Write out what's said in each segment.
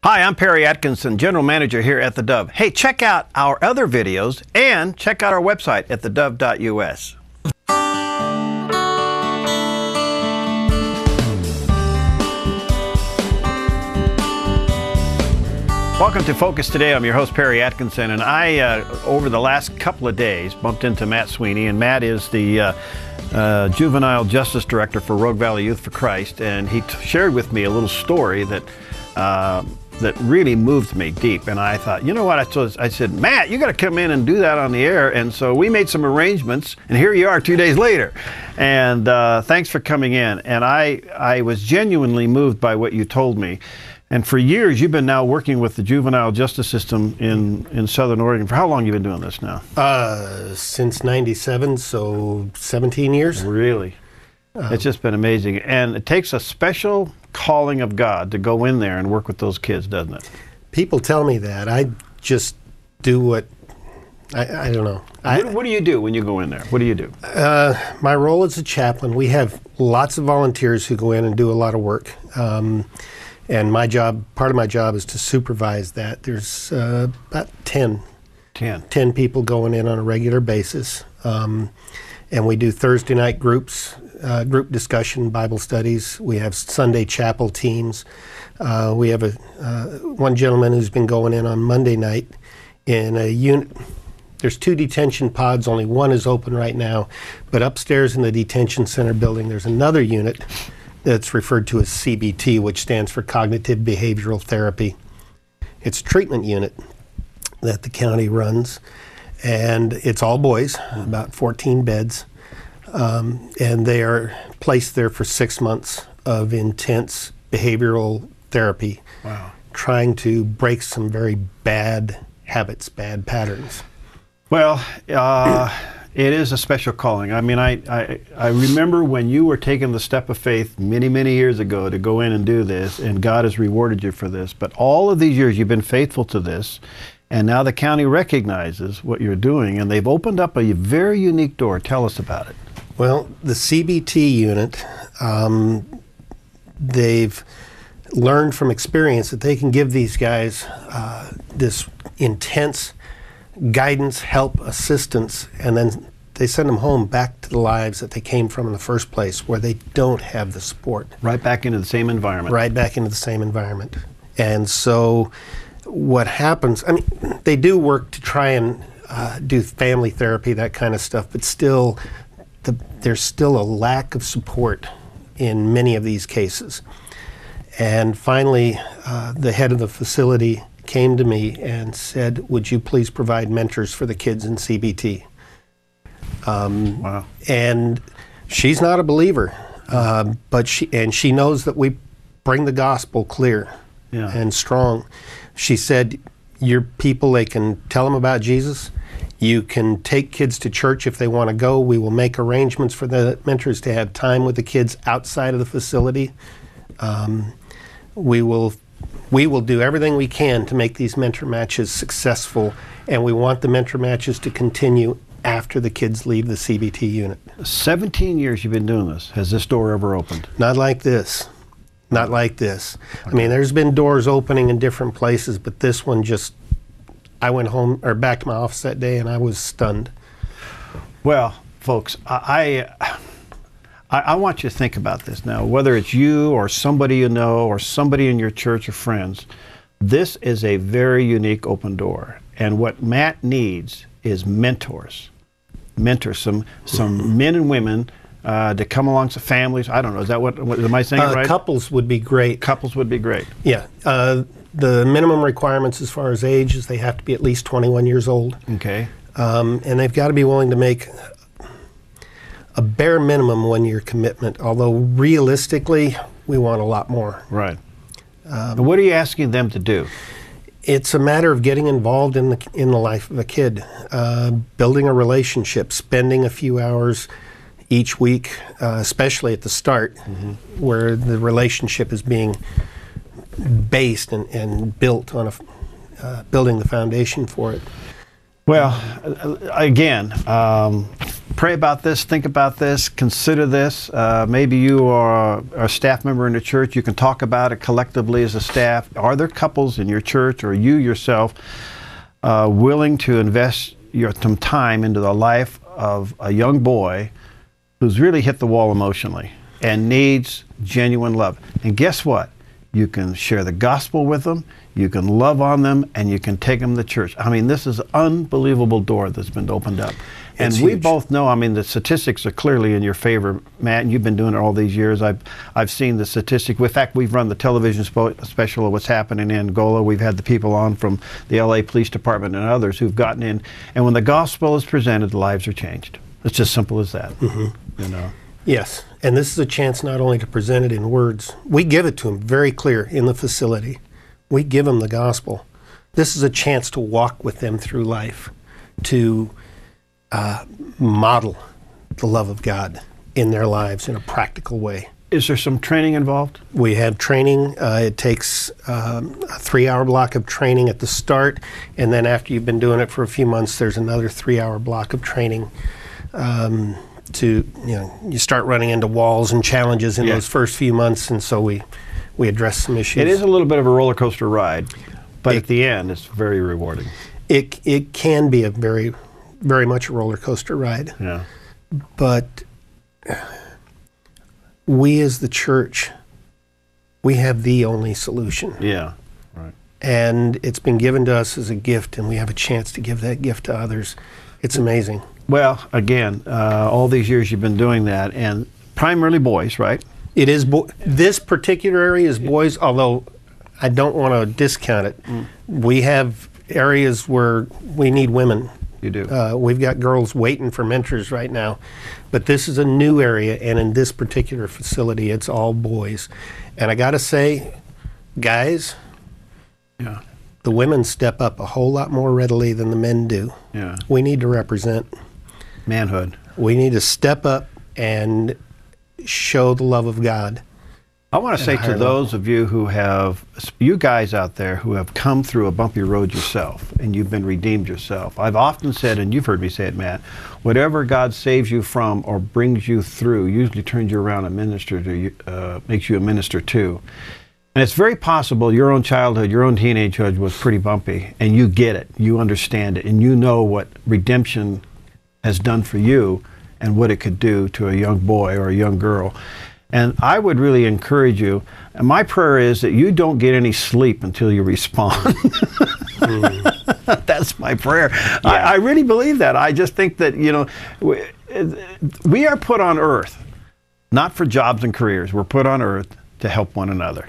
Hi, I'm Perry Atkinson, General Manager here at theDove. Hey, check out our other videos and check out our website at theDove.us. Welcome to Focus Today. I'm your host, Perry Atkinson, and I, over the last couple of days, bumped into Matt Sweeney, and Matt is the Juvenile Justice Director for Rogue Valley Youth for Christ, and he shared with me a little story that really moved me deep. And I thought, you know what, I said, Matt, you got to come in and do that on the air. And so we made some arrangements, and here you are 2 days later. And thanks for coming in. And I was genuinely moved by what you told me. And for years, you've been now working with the juvenile justice system in Southern Oregon. For how long have you been doing this now? Since '97, so 17 years. Really? It's just been amazing. And it takes a special calling of God to go in there and work with those kids, doesn't it? People tell me that. I just do what, I don't know. What do you do when you go in there? What do you do? My role as a chaplain, we have lots of volunteers who go in and do a lot of work. And my job, part of my job is to supervise that. There's about 10 people going in on a regular basis. And we do Thursday night groups, group discussion, Bible studies. We have Sunday chapel teams. We have one gentleman who's been going in on Monday night in a unit. There's 2 detention pods, only one is open right now. But upstairs in the detention center building, there's another unit that's referred to as CBT, which stands for Cognitive Behavioral Therapy. It's a treatment unit that the county runs, and it's all boys, about 14 beds, and they are placed there for 6 months of intense behavioral therapy, trying to break some very bad habits, bad patterns. Well, it is a special calling. I mean, I remember when you were taking the step of faith many, many years ago to go in and do this, and God has rewarded you for this. But all of these years you've been faithful to this, and now the county recognizes what you're doing, and they've opened up a very unique door. Tell us about it. Well, the CBT unit, they've learned from experience that they can give these guys this intense guidance, help, assistance, and then they send them home back to the lives that they came from in the first place, where they don't have the support. Right back into the same environment. Right back into the same environment. And so what happens, I mean, they do work to try and do family therapy, that kind of stuff, but still, there's still a lack of support in many of these cases. And finally, the head of the facility came to me and said, would you please provide mentors for the kids in CBT? Wow. And she's not a believer, but she knows that we bring the gospel clear and strong. She said, your people, they can tell them about Jesus. You can take kids to church if they want to go. We will make arrangements for the mentors to have time with the kids outside of the facility. We will do everything we can to make these mentor matches successful, and we want the mentor matches to continue after the kids leave the CBT unit. 17 years you've been doing this. Has this door ever opened? Not like this. Not like this. Okay. I mean, there's been doors opening in different places, but this one just, I went home, or back to my office that day, and I was stunned. Well, folks, I want you to think about this now, whether it's you or somebody you know or somebody in your church or friends. This is a very unique open door. And what Matt needs is mentors, some men and women to come along, some families. I don't know, is that what am I saying it right? Couples would be great. Couples would be great. Yeah. The minimum requirements as far as age is they have to be at least 21 years old. Okay. And they've got to be willing to make a bare minimum 1-year commitment, although realistically, we want a lot more. Right. What are you asking them to do? It's a matter of getting involved in the life of a kid, building a relationship, spending a few hours each week, especially at the start, where the relationship is being based and built on building the foundation for it. Well, again, pray about this, think about this, consider this. Maybe you are a staff member in the church. You can talk about it collectively as a staff. Are there couples in your church or you yourself willing to invest some time into the life of a young boy who's really hit the wall emotionally and needs genuine love? And guess what? You can share the gospel with them, you can love on them, and you can take them to church. I mean, this is an unbelievable door that's been opened up. And we both know, I mean, the statistics are clearly in your favor, Matt, and you've been doing it all these years. I've seen the statistic. In fact, we've run the television special of what's happening in Angola. We've had the people on from the LA Police Department and others who've gotten in. And when the gospel is presented, the lives are changed. It's just simple as that. You know. Yes, and this is a chance not only to present it in words. We give it to them very clear in the facility. We give them the gospel. This is a chance to walk with them through life, to model the love of God in their lives in a practical way. Is there some training involved? We have training. It takes a 3-hour block of training at the start, and then after you've been doing it for a few months, there's another 3-hour block of training. You start running into walls and challenges in those first few months, and so we address some issues. It is a little bit of a roller coaster ride, but at the end, it's very rewarding. It can be a very, very much a roller coaster ride. Yeah. But we as the church, we have the only solution. Yeah. Right. And it's been given to us as a gift, and we have a chance to give that gift to others. It's amazing. Well, again, all these years you've been doing that, and primarily boys, right? It is. This particular area is boys, although I don't want to discount it. We have areas where we need women. You do. We've got girls waiting for mentors right now. But this is a new area, and in this particular facility, it's all boys. And I got to say, guys, the women step up a whole lot more readily than the men do. Yeah. We need to represent manhood. We need to step up and show the love of God. I want to say to those of you who have, you guys out there who have come through a bumpy road yourself and you've been redeemed yourself, I've often said, and you've heard me say it, Matt, whatever God saves you from or brings you through usually turns you around and makes you a minister too. And it's very possible your own childhood, your own teenagehood was pretty bumpy, and you get it, you understand it, and you know what redemption has done for you and what it could do to a young boy or a young girl. And I would really encourage you, and my prayer is that you don't get any sleep until you respond. That's my prayer. Yeah. I really believe that. I just think that, you know, we are put on earth, not for jobs and careers. We're put on earth to help one another.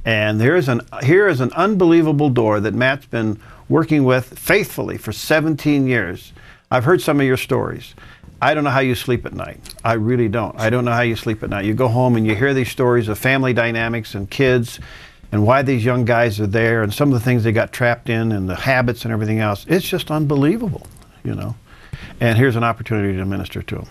And here is an unbelievable door that Matt's been working with faithfully for 17 years. I've heard some of your stories. I don't know how you sleep at night. I really don't. I don't know how you sleep at night. You go home and you hear these stories of family dynamics and kids and why these young guys are there and some of the things they got trapped in and the habits and everything else. It's just unbelievable, you know. And here's an opportunity to minister to them.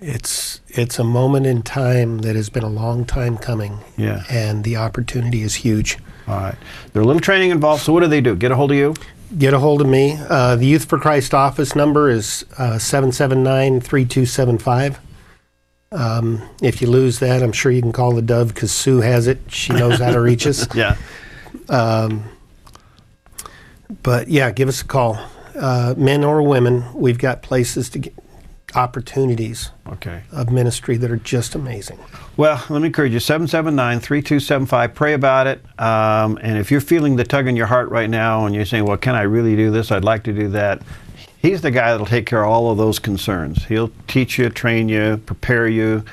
It's a moment in time that has been a long time coming. Yeah. And the opportunity is huge. All right. There's a little training involved, so what do they do? Get a hold of you? Get a hold of me. The Youth for Christ office number is 779-3275. If you lose that, I'm sure you can call theDove because Sue has it. She knows how to reach us. Yeah. But yeah, give us a call. Men or women, we've got places to get opportunities of ministry that are just amazing. Well, let me encourage you, 779-3275, pray about it. And if you're feeling the tug in your heart right now and you're saying, well, can I really do this? I'd like to do that. He's the guy that'll take care of all of those concerns. He'll teach you, train you, prepare you,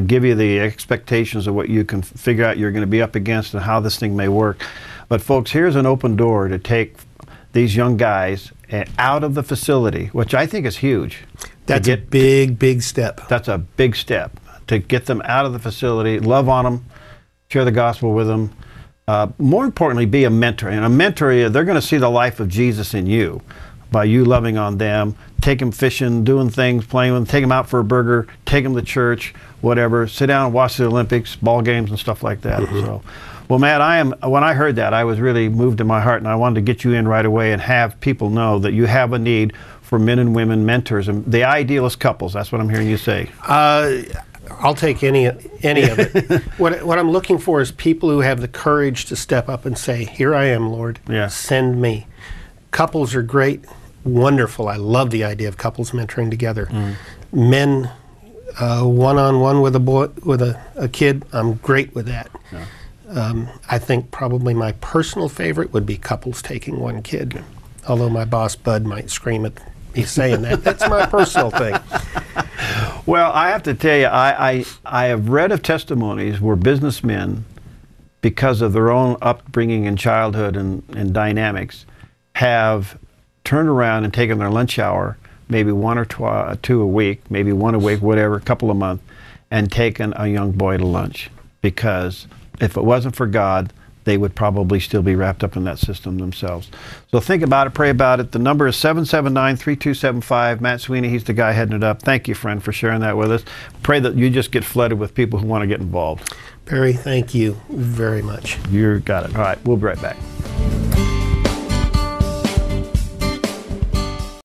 give you the expectations of what you can figure out you're going to be up against and how this thing may work. But folks, here's an open door to take these young guys out of the facility, which I think is huge. That's a big, big step. That's a big step to get them out of the facility, love on them, share the gospel with them. More importantly, be a mentor. And a mentor, they're going to see the life of Jesus in you by you loving on them, take them fishing, doing things, playing with them, take them out for a burger, take them to church, whatever, sit down and watch the Olympics, ball games and stuff like that. So, well, Matt, when I heard that, I was really moved in my heart, and I wanted to get you in right away and have people know that you have a need for men and women mentors, and the idealist couples. That's what I'm hearing you say. I'll take any of it. What I'm looking for is people who have the courage to step up and say, "Here I am, Lord. Yeah. Send me." Couples are great, wonderful. I love the idea of couples mentoring together. Men, one-on-one with a boy, with a kid. I'm great with that. Yeah. I think probably my personal favorite would be couples taking one kid. Okay. Although my boss Bud might scream at me saying that. That's my personal thing. Well, I have to tell you, I have read of testimonies where businessmen, because of their own upbringing in childhood and dynamics, have turned around and taken their lunch hour, maybe one or two a week, maybe one a week, whatever, a couple a month, and taken a young boy to lunch. Because if it wasn't for God, they would probably still be wrapped up in that system themselves. So think about it, pray about it. The number is 779-3275. Matt Sweeney, he's the guy heading it up. Thank you, friend, for sharing that with us. Pray that you just get flooded with people who want to get involved. Perry, thank you very much. You got it. All right, we'll be right back.